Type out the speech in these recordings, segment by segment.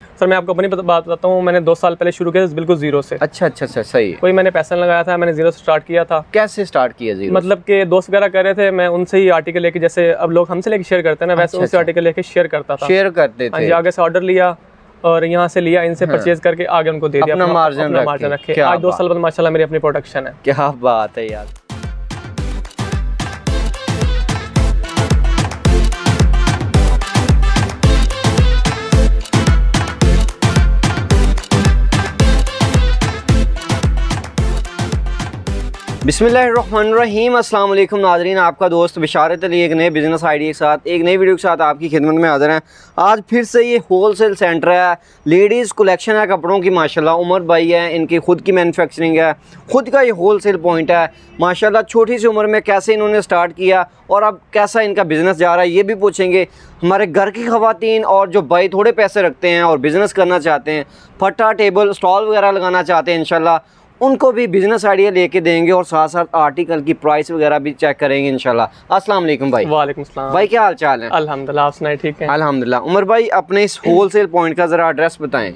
Sir मैं आपको अपनी बात बताता हूँ, मैंने 2 साल पहले शुरू किया बिल्कुल जीरो से। अच्छा, सही। कोई मैंने पैसा लगाया था, मैंने जीरो से स्टार्ट किया था। कैसे स्टार्ट किया जीरो? मतलब कि दोस्त वगैरह कर रहे थे, मैं उनसे ही आर्टिकल लेके, जैसे अब लोग हमसे लेके शेयर करते हैं ना, वैसे उनसे आर्टिकल लेके शेयर करता था। शेयर करते थे। आगे से ऑर्डर लिया और यहाँ से लिया, इनसे परचेज करके आगे उनको दे दिया, अपना मार्जिन रखे। आज 2 साल बाद माशाल्लाह मेरी अपनी प्रोडक्शन है। क्या बात है यार। बिस्मिल्लाहिर्रहमानिर्रहीम। अस्सलाम वालेकुम नाज़रीन, आपका दोस्त बिशारत अली एक नए बिज़नेस आइडिया के साथ, एक नई वीडियो के साथ आपकी खिदमत में हाज़िर हैं। आज फिर से ये होलसेल सेंटर है, लेडीज़ कलेक्शन है कपड़ों की। माशाल्लाह उमर भाई है, इनकी ख़ुद की मैन्युफैक्चरिंग है, ख़ुद का ये होलसेल पॉइंट है। माशाल्लाह छोटी सी उम्र में कैसे इन्होंने स्टार्ट किया और अब कैसा इनका बिज़नेस जा रहा है ये भी पूछेंगे। हमारे घर की ख़वातीन और जो भाई थोड़े पैसे रखते हैं और बिज़नेस करना चाहते हैं, फटा टेबल स्टॉल वगैरह लगाना चाहते हैं, इंशाल्लाह उनको भी बिजनेस आइडिया लेके देंगे और साथ साथ आर्टिकल की प्राइस वगैरह भी चेक करेंगे इंशाल्लाह। अस्सलाम वालेकुम भाई। वालेकुम सलाम भाई, क्या हाल चाल है? अल्हम्दुलिल्लाह, आप सुनाए? ठीक है अल्हम्दुलिल्लाह। उमर भाई अपने इस होलसेल पॉइंट का ज़रा एड्रेस बताएं।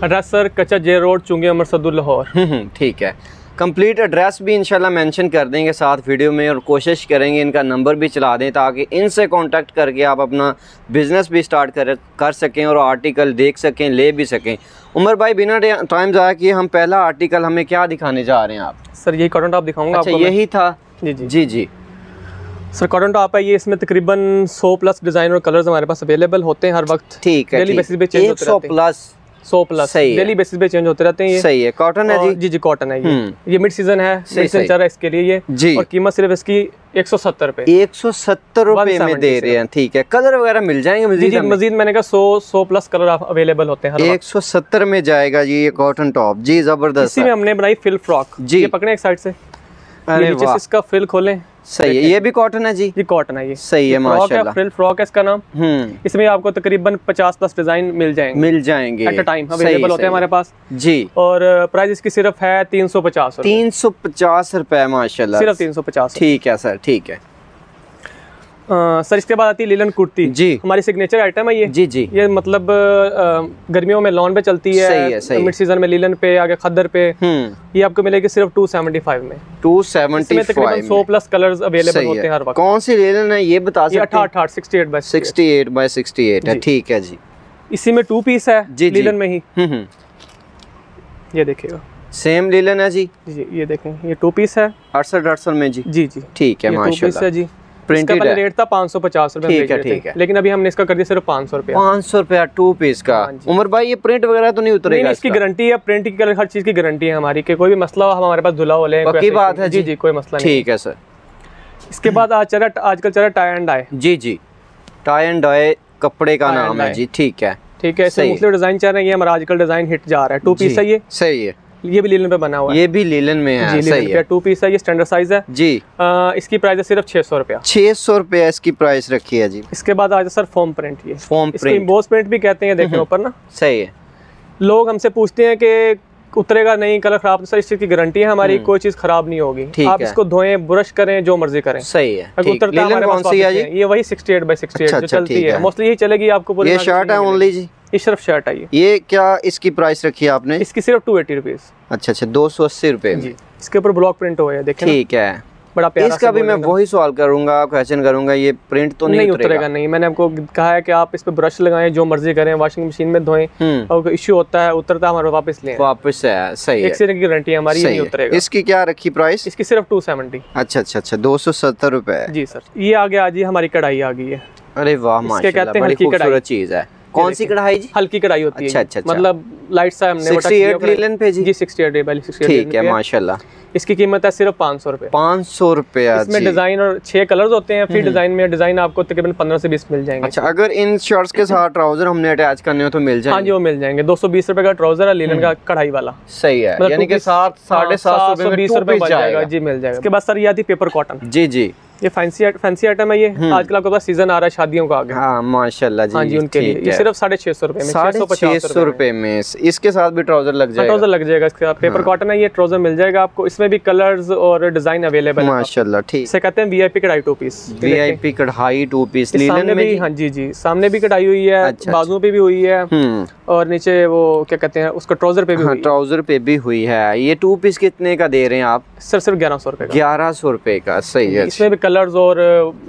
एड्रेस सर कच्चा जे रोड, चुंगी अमर सदुल लाहौर। ठीक है, कंप्लीट एड्रेस भी इंशाल्लाह मेंशन कर देंगे साथ वीडियो में, और कोशिश करेंगे इनका नंबर भी चला दें ताकि इनसे कांटेक्ट करके आप अपना बिज़नेस भी स्टार्ट कर सकें और आर्टिकल देख सकें, ले भी सकें। उमर भाई बिना टाइम ज़ाया किए हम पहला आर्टिकल हमें क्या दिखाने जा रहे हैं आप? सर यही कॉटन टॉप दिखाऊंगा। अच्छा, यही था? जी सर कॉटन टॉप है ये, इसमें तकरीबन 100 प्लस डिज़ाइन और कलर्स हमारे पास अवेलेबल होते हैं हर वक्त। ठीक है, डेली बेसिस पे चेंज होते रहते हैं। 100 प्लस डेली बेसिस पे चेंज होते रहते हैं। ये सही है, कॉटन है जी। जी कॉटन है ये मिड सीजन है, मिड सीजन चल रहा है इसके लिए ये जी। और कीमत सिर्फ इसकी 170 रुपए। 170 रुपए में दे रहे हैं। ठीक है, कलर वगैरह मिल जाएंगे मजीद मैंने कहा 100 प्लस कलर अवेलेबल होते हैं। 170 में जाएगा जी ये कॉटन टॉप जी, जबरदस्त। इसी में हमने बनाई फिल फ्रॉक जी, ये पकड़े एक साइड से, नीचे से इसका फिल खोलें। सही है, ये भी कॉटन है जी कॉटन है ये। सही है माशाल्लाह। फ्रिल फ्रॉक है इसका नाम। इसमें आपको तकरीबन 50 प्लस डिजाइन मिल जाएंगे एट अ टाइम अवेलेबल होते हैं हमारे पास जी। और प्राइस इसकी सिर्फ है 350 रुपए माशाल्लाह, सिर्फ 350। ठीक है सर, ठीक है सर। इसके बाद आती है लीलन कुर्ती जी, हमारी सिग्नेचर आइटम है ये जी। ये मतलब गर्मियों में लॉन पे चलती है, मिड सीजन में लीलन पे, आगे खद्दर पे। ये आपको मिलेगी सिर्फ 275 में। 275 तकरीबन 100 प्लस कलर्स अवेलेबल होते हैं हर वक्त। कौन सी लीलन है ये बता सकते हैं? 68 68 बाय 68 है। ठीक है जी। इसी में 2 पीस है लीलन में ही। ये देखिएगा, सेम लीलन है जी। ये देखें, ये 2 पीस है 68 में जी। ठीक है माशाल्लाह जी। इसका पहले रेट था 550 रुपए। ठीक है, लेकिन अभी हमने इसका कर दिया सिर्फ 500 रुपए। 500 रुपया 2 पीस का। उमर भाई ये प्रिंट वगैरह तो नहीं उतरेगा? नहीं, इसकी गारंटी है, प्रिंट की कलर हर चीज की गारंटी है हमारी, कि कोई भी मसला हो हमारे पास धुला हो ले। पक्की बात है जी, कोई मसला नहीं। ठीक है सर। इसके बाद आजकल चल रहा टाई एंड डाई जी। टाई एंड डाई कपड़े का नाम है जी। ठीक है, इसमें मुख्तलिफ डिजाइन चल रहे हैं। हमारा आजकल डिजाइन हिट जा रहा है। 2 पीस है ये। सही है, ये भी लीलन पे बना हुआ है। ये भी लीलन में है। सही है, 2 पीस है, ये स्टैंडर्ड साइज है जी। इसकी प्राइस है सिर्फ 600 रुपया। 600 रुपया इसकी प्राइस रखी है जी। इसके बाद आज सर फॉर्म प्रिंट, ये फॉर्म प्रिंट, एम्बोस प्रिंट भी कहते हैं, देखें ऊपर ना। सही है। लोग हमसे पूछते हैं कि उतरेगा नहीं, कलर खराब? सर इस चीज की गारंटी है हमारी, कोई चीज खराब नहीं होगी। आप इसको धोएं, ब्रश करें, जो मर्जी करें। सही है। उतरता है कौन सी है जी? ये वही 68 बाय 68 जो चलती है मोस्टली, यही चलेगी आपको। ये शर्ट है ओनली जी? ये सिर्फ शर्ट है ये क्या इसकी प्राइस रखी है आपने? इसकी सिर्फ 280 रुपीज। अच्छा, 280 रुपए जी। इसके ऊपर ब्लॉक प्रिंट हुआ है, देखें। ठीक है, बड़ा प्यारा। इसका भी मैं वही सवाल करूंगा, क्वेश्चन करूंगा, ये प्रिंट तो नहीं उतरेगा? नहीं, मैंने आपको कहा है कि आप इस पे ब्रश लगाएं, जो मर्जी करें, वॉशिंग मशीन में धोएं, और इश्यू होता है उतरता है हमारे वापस लें, वापस है। सही है, 1 साल की गारंटी है हमारी, नहीं उतरेगा। इसकी क्या रखी प्राइस? इसकी सिर्फ 270। अच्छा, 270 रुपए जी सर। ये आगे आ जी, हमारी कढ़ाई आ गई है। अरे वाह माशाल्लाह, बड़ी खूबसूरत चीज है। कौन सी कढ़ाई जी? हल्की कढ़ाई होती है। अच्छा, मतलब लाइट सा हमने 68 लीलन पे जी। 68 वाली 68। ठीक है माशाल्लाह। इसकी कीमत है सिर्फ 500 रुपए। 500 रुपया। इसमें डिजाइन और 6 कलर्स होते हैं। फिर डिजाइन में डिजाइन आपको तकरीबन 15 से 20 मिल जाएंगे। अच्छा, अगर इन शर्ट्स के साथ ट्राउजर हमने अटैच करने हो तो मिल जाएंगे? हाँ जी, वो मिल जाएंगे। 220 रुपए का ट्राउजर है लीलन का, कढ़ाई वाला। सही है, यानी कि 750 रुपए बन जाएगा जी, मिल जाएगा। इसके बाद सर ये आती पेपर कॉटन। जी। ये फैंसी आइटम है ये। आजकल आपके पास सीजन आ रहा है शादियों का आगे। हाँ माशाल्लाह जी। हाँ जी, उनके लिए ये सिर्फ 650 रुपए में, 650 रुपए में। इसके साथ भी ट्राउजर लग जाएगा? ट्राउजर लग जाएगा इसके साथ। पेपर कॉटन है ये, ट्राउजर मिल जाएगा आपको। इसमें भी कलर्स और डिजाइन अवेलेबल है माशाल्लाह। ठीक, इसे कहते हैं वीआईपी कढ़ाई 2 पीस। वीआईपी कढ़ाई 2 पीस लीलन में। हाँ जी जी, सामने भी कढ़ाई हुई है, बाजुओं पे भी हुई है, और नीचे वो क्या कहते हैं उसका ट्राउजर पे भी हुई है। ट्राउजर पे भी हुई है। ये 2 पीस कितने का दे रहे हैं आप? सर सिर्फ 1100 रुपए का। 1100 रुपए का, सही है। इसमें भी कलर्स और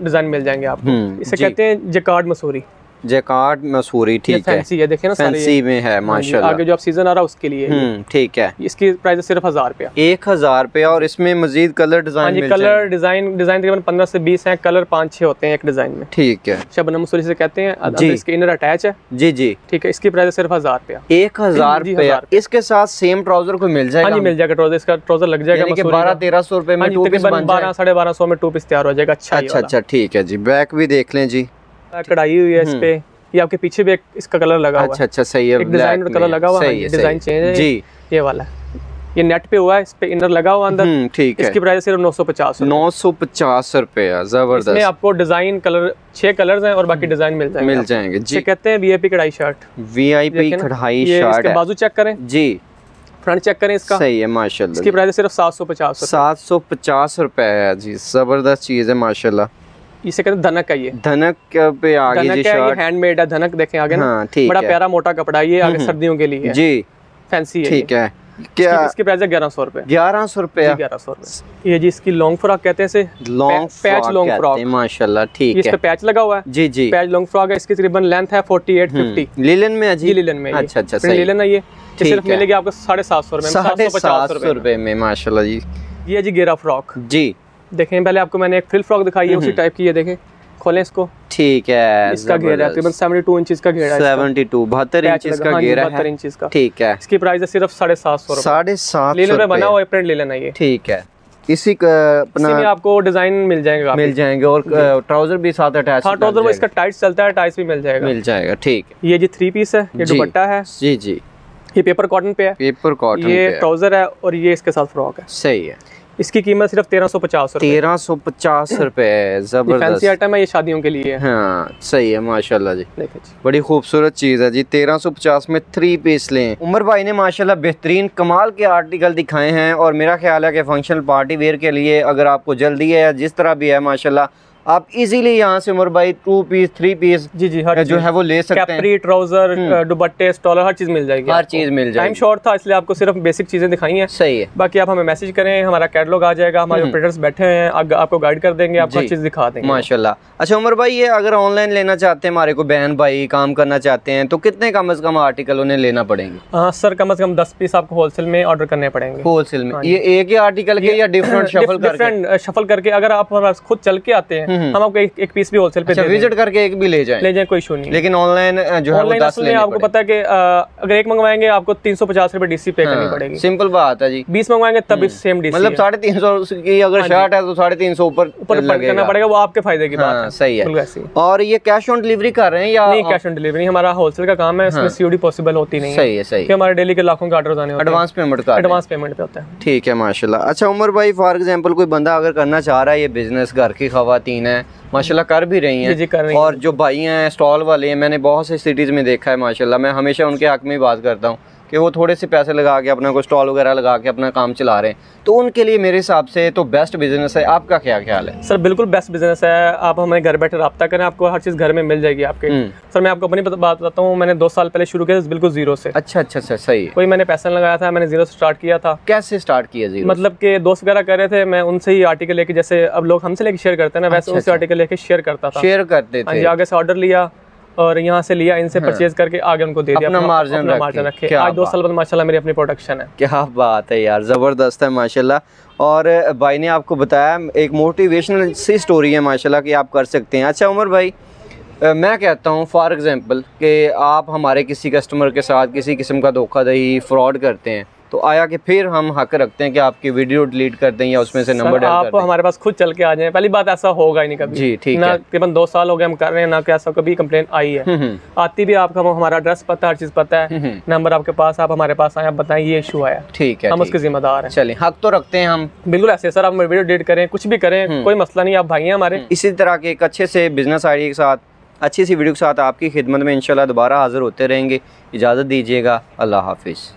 डिजाइन मिल जाएंगे आपको। इसे कहते हैं जैकार्ड मसूरी। जैकार्ड मसूरी, ठीक है। फैंसी है, देखे ना, फैंसी में है माशाल्लाह। आगे जो आप सीजन आ रहा है उसके लिए। ठीक है। इसकी प्राइस सिर्फ 1000 रुपया। 1000 रुपया। और इसमें मजीद कलर डिजाइन मिल जाएंगे? कलर डिजाइन तकरीबन 15 से 20 हैं। कलर 5-6 होते हैं एक डिजाइन में। ठीक है। शबनम मसूरी से कहते हैं। इसके इनर अटैच है। जी जी, ठीक है। इसकी प्राइस सिर्फ 1000 रुपया। 1000 रुपया। इसके साथ सेम ट्राउजर को मिल जाएगा? हाँ जी, मिल जाएगा ट्राउजर। इसका ट्राउजर लग जाएगा 1200-1300 रुपए में 1200-1250 में 2 पीस तैयार हो जाएगा। अच्छा, ठीक है जी। बैक भी देख लें जी, कढ़ाई हुई है इस पे। ये आपके पीछे भी इसका कलर लगा हुआ है। अच्छा, सही है। एक डिजाइन और कलर लगा हुआ है, डिजाइन चेंज है जी। ये वाला ये नेट पे हुआ है, इस पे इनर लगा हुआ अंदर। ठीक है। इसकी प्राइस सिर्फ 950 रुपया। जबरदस्त। इसमें आपको डिजाइन कलर 6 कलर्स हैं और बाकी डिजाइन मिल जाएंगे जी। कहते हैं वीआईपी कढ़ाई शर्ट। वीआईपी कढ़ाई शर्ट। इसके बाजू चेक करें जी, फ्रंट चेक करें इसका। सही है माशाल्लाह। इसकी प्राइस सिर्फ 750 रुपए है जी। जबरदस्त चीज है माशाल्लाह। इसे कहते हैं धनक है। ये धनक पे आगे जी शर्ट हैंडमेड है। धनक देखें आगे ना। हाँ, ठीक बड़ा है। प्यारा मोटा कपड़ा ये आगे सर्दियों के लिए जी। फैंसी है। ठीक है। क्या इसकी प्राइस है? 1100 रुपए। 1100 रुपया। 1100 रुपए। ये जी इसकी लॉन्ग फ्रॉक कहते हैं इसे। पैच लॉन्ग फ्रॉक माशाल्लाह। ठीक है। इस पे पैच लगा हुआ है जी जी। पैच लॉन्ग फ्रॉक है। इसकी तकरीबन लेंथ है 48-50। लिलन में जी? लिलन में। अच्छा, लिलन है ये। सिर्फ मिलेगी आपको 750 रुपए में। 750 रुपए में माशाल्लाह जी। ये जी घेरा फ्रॉक जी। देखें पहले आपको मैंने एक फ्रिल फ्रॉक दिखाई है, उसी टाइप की। ये देखें, खोलें इसको। ठीक है। इसका घेरा तकरीबन 72 इंचेस का घेरा है। 72 इंचेस का घेरा है। 72 इंचेस का। ठीक है। इसकी प्राइस है सिर्फ 750 रुपए। 750 लिलन में बना हुआ प्रिंट लिलन है ये। ठीक है। इसी का में आपको डिजाइन मिल जाएंगे और ट्राउजर भी साथ अटैच। हाँ, ट्राउजर में इसका टाइट्स चलता है, टाइट्स भी मिल जाएगा। ठीक है। ये जी 3 पीस है। ये दुपट्टा है जी जी। ये पेपर कॉटन पे है। Paper cotton. ये ट्राउजर है और ये इसके साथ फ्रॉक है। सही है। इसकी कीमत सिर्फ 1350 रुपए। 1350 रुपए। जबरदस्त। फैंसी आइटम है ये, शादियों के लिए। हाँ, सही है माशाल्लाह जी। बड़ी खूबसूरत चीज है जी। 1350 में 3 पीस लें। उमर भाई ने माशाल्लाह बेहतरीन कमाल के आर्टिकल दिखाए हैं और मेरा ख्याल है कि फंक्शनल पार्टी वेयर के लिए अगर आपको जल्दी है, जिस तरह भी है माशाल्लाह, आप इजीली यहाँ से उमर भाई 2 पीस 3 पीस जी जी जो है वो ले सकते हैं। कैपरी, ट्राउजर, दुपट्टे, स्टॉलर, हर चीज मिल जाएगी। हर चीज मिल जाएगी। टाइम शॉर्ट था इसलिए आपको सिर्फ बेसिक चीजें दिखाई हैं। सही है। बाकी आप हमें मैसेज करें, हमारा कैटलॉग आ जाएगा, हमारे ऑपरेटर्स बैठे हैं, आपको गाइड कर देंगे, आपको हर चीज दिखा देंगे माशाल्लाह। अच्छा उमर भाई, ये अगर ऑनलाइन लेना चाहते हैं, हमारे को बहन भाई काम करना चाहते हैं, तो कितने कम से कम आर्टिकल उन्हें लेना पड़ेंगे? हाँ सर, कम से कम 10 पीस आपको होलसेल में ऑर्डर करने पड़ेंगे। होलसेल में? ये एक ही आर्टिकल के या डिफरेंट शफल करके? अगर आप खुद चल के आते हैं, हम आपको एक पीस भी होलसेल पे विजिट करके एक भी ले जाए, कोई इशू नहीं। लेकिन ऑनलाइन जो है ऑनलाइन असल में आपको पता है कि अगर एक मंगवाएंगे आपको 350 रुपए डीसी पे करनी पड़ेगी। सिंपल बात है जी। 20 मंगवाएंगे तब भी सेम डीसी। मतलब 350 की अगर शर्ट है तो 350 ऊपर करना पड़ेगा, वो आपके फायदे की बात है। सही है। और ये कैश ऑन डिलीवरी कर रहे हैं या नहीं? कैश ऑन डिलीवरी हमारा होलसेल का काम है, इसमें सीओडी पॉसिबल होती नहीं है। सही है, सही है। हमारे डेली के लाखों के ऑर्डर्स आने होते हैं, एडवांस पेमेंट पे होता है। ठीक है माशाल्लाह। अच्छा उमर भाई, फॉर एग्जांपल कोई बंदा अगर करना चाह रहा है ये बिजनेस, घर की खवातीन है माशाल्लाह कर भी रही हैं, कर रही और जो भाई हैं स्टॉल वाले हैं, मैंने बहुत से सिटीज़ में देखा है माशाल्लाह। मैं हमेशा उनके हक में ही बात करता हूँ कि वो थोड़े से पैसे लगा के अपना कोई स्टॉल वगैरह लगा के अपना काम चला रहे हैं, तो उनके लिए मेरे हिसाब से तो बेस्ट बिजनेस है। आपका क्या ख्याल है? सर बिल्कुल बेस्ट बिजनेस है। आप हमें घर बैठे रब्ता करें, आपको हर चीज़ घर में मिल जाएगी आपके। सर मैं आपको अपनी बात बताता हूँ, मैंने 2 साल पहले शुरू किया बिल्कुल जीरो से। अच्छा, सही। कोई मैंने पैसा लगाया था, मैंने जीरो से स्टार्ट किया था। कैसे स्टार्ट किया जीरो? मतलब कि दोस्त वगैरह कर रहे थे, मैं उनसे ही आर्टिकल लेके, जैसे अब लोग हमसे लेके शेयर करते हैं ना, वैसे उनसे आर्टिकल लेके शेयर करता था। शेयर करते थे। आगे से ऑर्डर लिया और यहाँ से लिया, इनसे परचेज करके आगे उनको दे दिया, अपना मार्जिन रखे। आज 2 साल बाद माशाल्लाह मेरी अपनी प्रोडक्शन है। क्या बात है यार, ज़बरदस्त है माशाल्लाह। और भाई ने आपको बताया एक मोटिवेशनल सी स्टोरी है माशाल्लाह कि आप कर सकते हैं। अच्छा उमर भाई, मैं कहता हूँ फॉर एग्जांपल कि आप हमारे किसी कस्टमर के साथ किसी किस्म का धोखाधड़ी फ्रॉड करते हैं, तो आया कि फिर हम हक रखते हैं कि आपकी वीडियो डिलीट कर दें या उसमें से नंबर डाल आप हमारे पास खुद चल के आ जाएं। पहली बात ऐसा होगा ही नहीं कभी जी, ठीक है। तकरीबन 2 साल हो गए हम कर रहे हैं ना, कि ऐसा कभी कंप्लेंट आई है। आती भी आपका हमारा एड्रेस पता, हर चीज पता है, नंबर आपके पास, आप हमारे पास आए, आप बताएं ये इशू आया, ठीक है, हम उसके जिम्मेदार हैं। चलिए, हक तो रखते हैं हम बिल्कुल ऐसे। सर आप वीडियो डिलीट करें, कुछ भी करें, कोई मसला नहीं, आप भाई हैं हमारे। इसी तरह के एक अच्छे से बिजनेस आइडिया के साथ, अच्छी सी वीडियो के साथ आपकी खिदमत में इंशाल्लाह दोबारा हाजिर होते रहेंगे। इजाज़त दीजिएगा। अल्लाह हाफिज़।